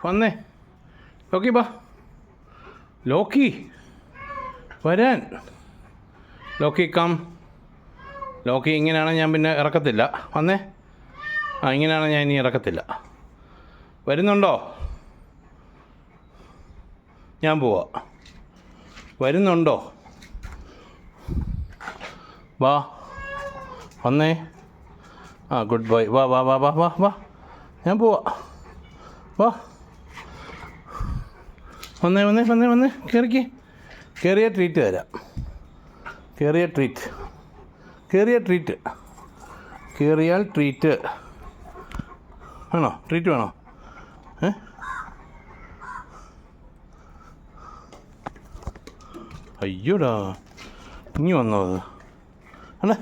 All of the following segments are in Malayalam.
വന്നേ ലോക്കി ബാ. ലോക്കി വരാൻ. Lockie come. ലോക്കി ഇങ്ങനെയാണ് ഞാൻ പിന്നെ ഇറക്കത്തില്ല. വന്നേ. ഇങ്ങനെയാണ് ഞാൻ ഇനി ഇറക്കത്തില്ല. വരുന്നുണ്ടോ? ഞാൻ പോവാ. വരുന്നുണ്ടോ? വാ വന്നേ. Good boy. വാ വാ വാ വാ വാ വാ. ഞാൻ പോവാ. വാ വന്നേ വന്നേ വന്നേ വന്നേ. കയറിക്ക്. കയറിയ ട്രീറ്റ് തരാം. കയറിയ ട്രീറ്റ്. കയറിയാൽ ട്രീറ്റ് വേണോ? ട്രീറ്റ് വേണോ? അയ്യോടാ, ഇനി വന്നോ അത്? അല്ലേ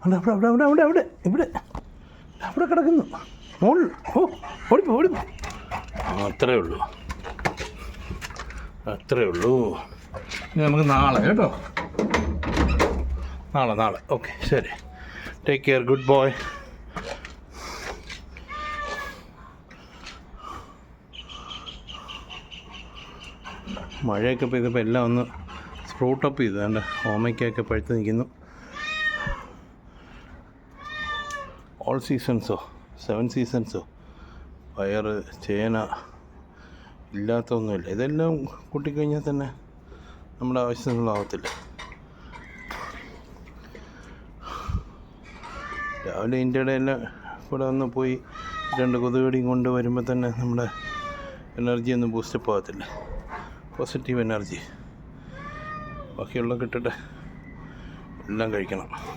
അവിടെ അവിടെ അവിടെ അവിടെ അവിടെ ഇവിടെ അവിടെ കിടക്കുന്നു മോൾ. ഓടിപ്പോ ഓടിപ്പോ. അത്രേ ഉള്ളൂ. ഇനി നമുക്ക് നാളെ കേട്ടോ. നാളെ ഓക്കെ ശരി. Take care. Good boy. മഴയൊക്കെ പെയ്തപ്പോൾ എല്ലാം ഒന്ന് സ്പ്രൂട്ടപ്പ് ചെയ്തു. എൻ്റെ ഓമയ്ക്കൊക്കെ പഴുത്ത് നിൽക്കുന്നു. ഓൾ സീസൺസോ 7 സീസൺസോ പയർ ചേന ഇല്ലാത്തൊന്നുമില്ല. ഇതെല്ലാം കൂട്ടിക്കഴിഞ്ഞാൽ തന്നെ നമ്മുടെ ആവശ്യങ്ങളാവത്തില്ല. രാവിലെ ഇന്ത്യയുടെ എല്ലാം ഇവിടെ ഒന്ന് പോയി 2 കൊതുകടിയും കൊണ്ട് വരുമ്പോൾ തന്നെ നമ്മുടെ എനർജി ഒന്നും ബൂസ്റ്റപ്പ് ആകത്തില്ല. Positive energy. ബാക്കിയുള്ള കിട്ടട്ടെ. എല്ലാം കഴിക്കണം.